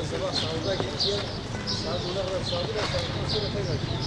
sabah sahurda gidince saat 10'a kadar sahurda sahurdan sonra tekrar gidiyor.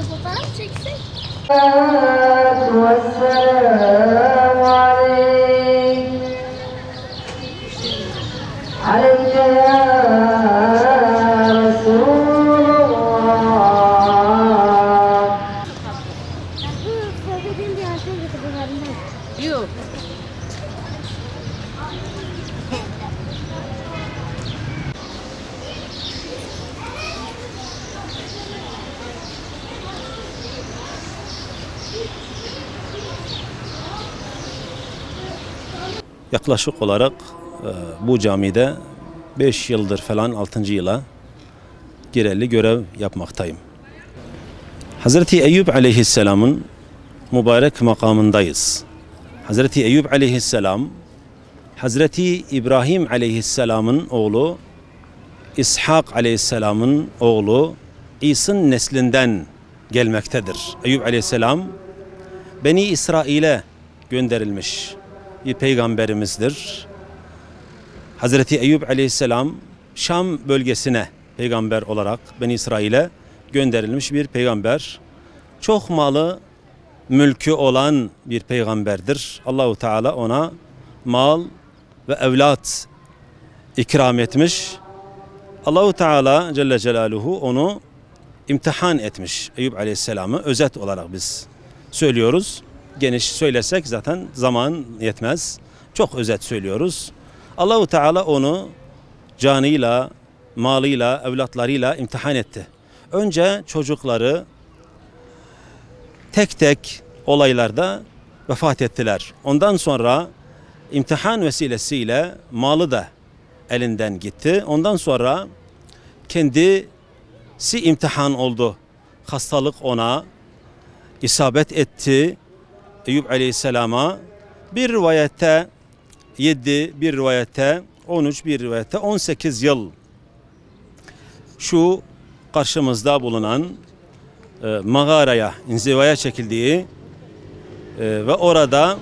Fotoğraf çeksek. والسلام عليك يا رسول الله. Yok. Yaklaşık olarak bu camide 5 yıldır falan 6. yıla gireli görev yapmaktayım. Hazreti Eyüp Aleyhisselam'ın mübarek makamındayız. Hazreti Eyüp Aleyhisselam, Hazreti İbrahim Aleyhisselam'ın oğlu, İshak Aleyhisselam'ın oğlu İs'in neslinden gelmektedir. Eyüp Aleyhisselam, Beni İsrail'e gönderilmiş bir peygamberimizdir. Hazreti Eyüp Aleyhisselam Şam bölgesine peygamber olarak Beni İsrail'e gönderilmiş bir peygamber. Çok malı, mülkü olan bir peygamberdir. Allahu Teala ona mal ve evlat ikram etmiş. Allahu Teala Celle Celaluhu onu imtihan etmiş. Eyüp Aleyhisselam'ı özet olarak biz söylüyoruz. Geniş söylesek zaten zaman yetmez. Çok özet söylüyoruz. Allahu Teala onu canıyla, malıyla, evlatlarıyla imtihan etti. Önce çocukları tek tek olaylarda vefat ettiler. Ondan sonra imtihan vesilesiyle malı da elinden gitti. Ondan sonra kendisi imtihan oldu. Hastalık ona isabet etti. Eyüp Aleyhisselam'a bir rivayette 7, bir rivayette 13, bir rivayette 18 yıl şu karşımızda bulunan mağaraya, inzivaya çekildiği ve orada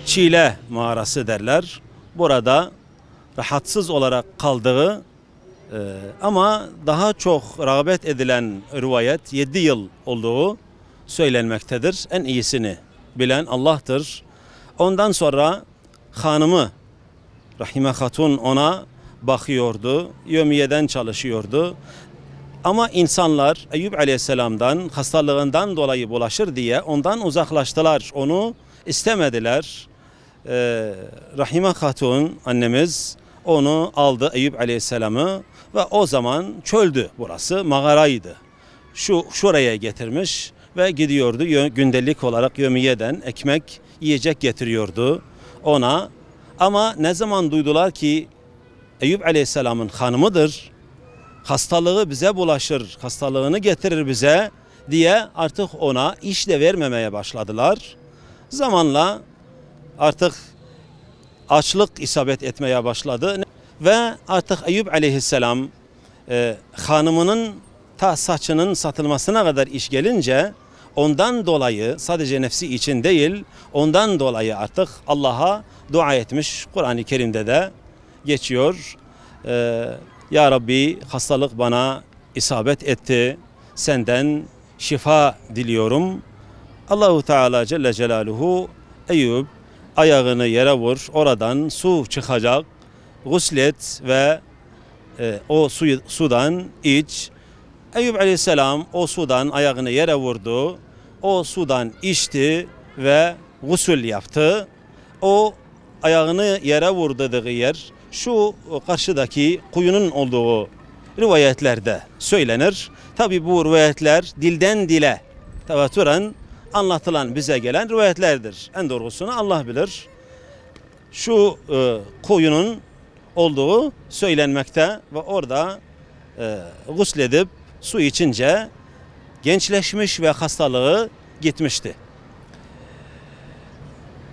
Çile mağarası derler. Burada rahatsız olarak kaldığı Ama daha çok rağbet edilen rivayet 7 yıl olduğu söylenmektedir. En iyisini bilen Allah'tır. Ondan sonra hanımı Rahime Hatun ona bakıyordu, yevmiyeden çalışıyordu. Ama insanlar Eyüp Aleyhisselam'dan hastalığından dolayı bulaşır diye ondan uzaklaştılar. Onu istemediler. Rahime Hatun annemiz onu aldı, Eyüp Aleyhisselam'ı, ve o zaman çöldü, burası mağaraydı. Şuraya getirmiş ve gidiyordu gündelik olarak yevmiyeden ekmek, yiyecek getiriyordu ona. Ama ne zaman duydular ki Eyüp Aleyhisselam'ın hanımıdır, hastalığı bize bulaşır, hastalığını getirir bize diye artık ona iş de vermemeye başladılar. Zamanla artık açlık isabet etmeye başladı ve artık Eyüp Aleyhisselam hanımının ta saçının satılmasına kadar iş gelince ondan dolayı, sadece nefsi için değil, ondan dolayı artık Allah'a dua etmiş. Kur'an-ı Kerim'de de geçiyor. Ya Rabbi, hastalık bana isabet etti, senden şifa diliyorum. Allahu Teala Celle Celaluhu, Eyüp ayağını yere vur, oradan su çıkacak, guslet ve o sudan iç. Eyüp Aleyhisselam o sudan ayağını yere vurdu, o sudan içti ve gusül yaptı. O ayağını yere vurduğu yer şu karşıdaki kuyunun olduğu rivayetlerde söylenir. Tabi bu rivayetler dilden dile tevatüren anlatılan, bize gelen rivayetlerdir. En doğrusunu Allah bilir. Şu kuyunun olduğu söylenmekte ve orada gusledip su içince gençleşmiş ve hastalığı gitmişti.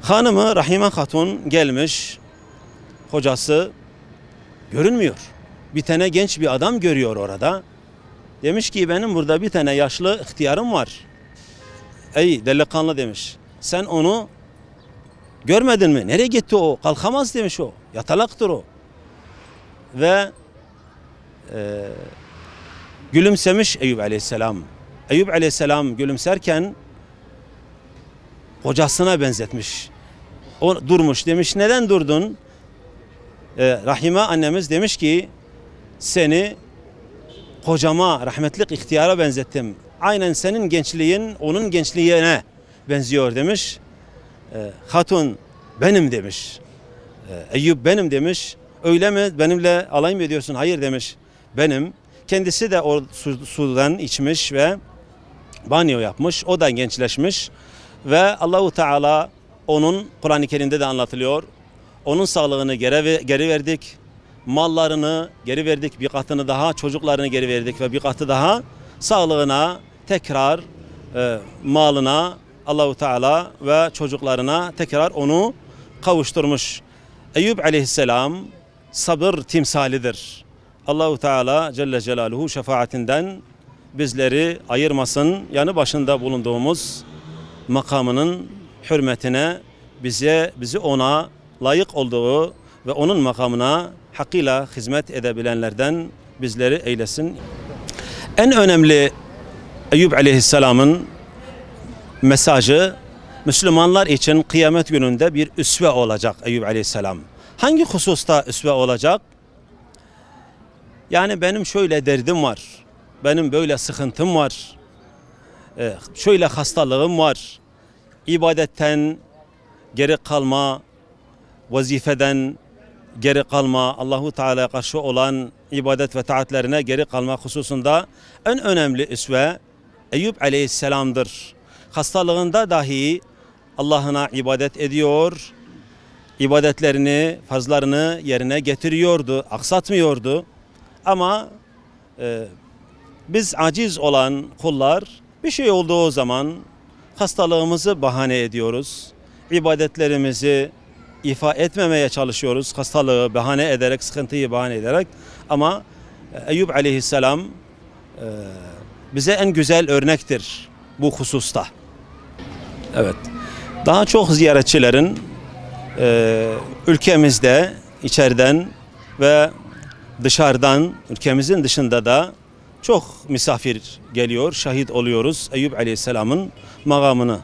Hanımı Rahime Hatun gelmiş, kocası görünmüyor. Bir tane genç bir adam görüyor orada. Demiş ki benim burada bir tane yaşlı ihtiyarım var. Ey delikanlı demiş, sen onu görmedin mi? Nereye gitti o? Kalkamaz demiş o. Yatalaktır o. Ve gülümsemiş Eyüp Aleyhisselam. Eyüp Aleyhisselam gülümserken kocasına benzetmiş. O durmuş, demiş neden durdun? Rahime annemiz demiş ki seni kocama, rahmetlik ihtiyara benzettim. Aynen senin gençliğin onun gençliğine benziyor demiş. Hatun benim demiş. Eyüp benim demiş. Öyle mi? Benimle alay mı ediyorsun? Hayır demiş. Benim. Kendisi de o sudan içmiş ve banyo yapmış. O da gençleşmiş. Ve Allahu Teala onun, Kur'an-ı Kerim'de de anlatılıyor, onun sağlığını geri verdik. Mallarını geri verdik. Bir katını daha, çocuklarını geri verdik ve bir katı daha sağlığına, tekrar malına Allahu Teala ve çocuklarına tekrar onu kavuşturmuş. Eyüp Aleyhisselam sabır timsalidir. Allahu Teala Celle Celaluhu şefaatinden bizleri ayırmasın. Yanı başında bulunduğumuz makamının hürmetine bizi ona layık olduğu ve onun makamına hakkıyla hizmet edebilenlerden bizleri eylesin. En önemli Eyüp Aleyhisselam'ın mesajı Müslümanlar için kıyamet gününde bir üsve olacak Eyüp Aleyhisselam. Hangi hususta üsve olacak? Yani benim şöyle derdim var, benim böyle sıkıntım var, şöyle hastalığım var, ibadetten geri kalma, vazifeden geri kalma, Allahu Teala'ya karşı olan ibadet ve taatlerine geri kalma hususunda en önemli üsve Eyüp Aleyhisselam'dır. Hastalığında dahi Allah'ına ibadet ediyor, ibadetlerini, farzlarını yerine getiriyordu, aksatmıyordu. Ama biz aciz olan kullar bir şey olduğu zaman hastalığımızı bahane ediyoruz. İbadetlerimizi ifa etmemeye çalışıyoruz. Hastalığı bahane ederek, sıkıntıyı bahane ederek. Ama Eyüp Aleyhisselam bize en güzel örnektir bu hususta. Evet. Daha çok ziyaretçilerin ülkemizde içeriden ve dışarıdan, ülkemizin dışında da çok misafir geliyor, şahit oluyoruz Eyüp Aleyhisselam'ın makamını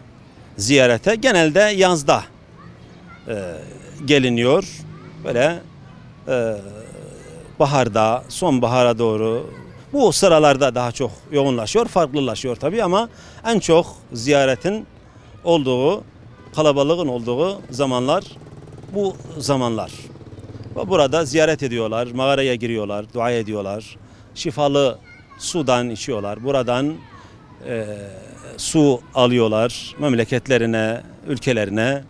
ziyarete. Genelde yazda geliniyor. Böyle baharda, sonbahara doğru bu sıralarda daha çok yoğunlaşıyor, farklılaşıyor tabii ama en çok ziyaretin olduğu, kalabalığın olduğu zamanlar bu zamanlar. Burada ziyaret ediyorlar, mağaraya giriyorlar, dua ediyorlar. Şifalı sudan içiyorlar. Buradan su alıyorlar, memleketlerine, ülkelerine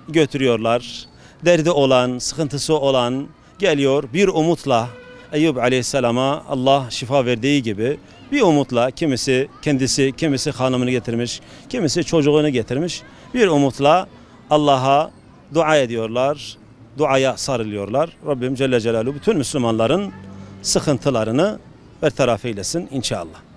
götürüyorlar. Derdi olan, sıkıntısı olan geliyor bir umutla Eyüp Aleyhisselam'a Allah şifa verdiği gibi bir umutla kimisi kendisi, kimisi hanımını getirmiş, kimisi çocuğunu getirmiş. Bir umutla Allah'a dua ediyorlar, duaya sarılıyorlar. Rabbim Celle Celaluhu bütün Müslümanların sıkıntılarını bertaraf eylesin inşallah.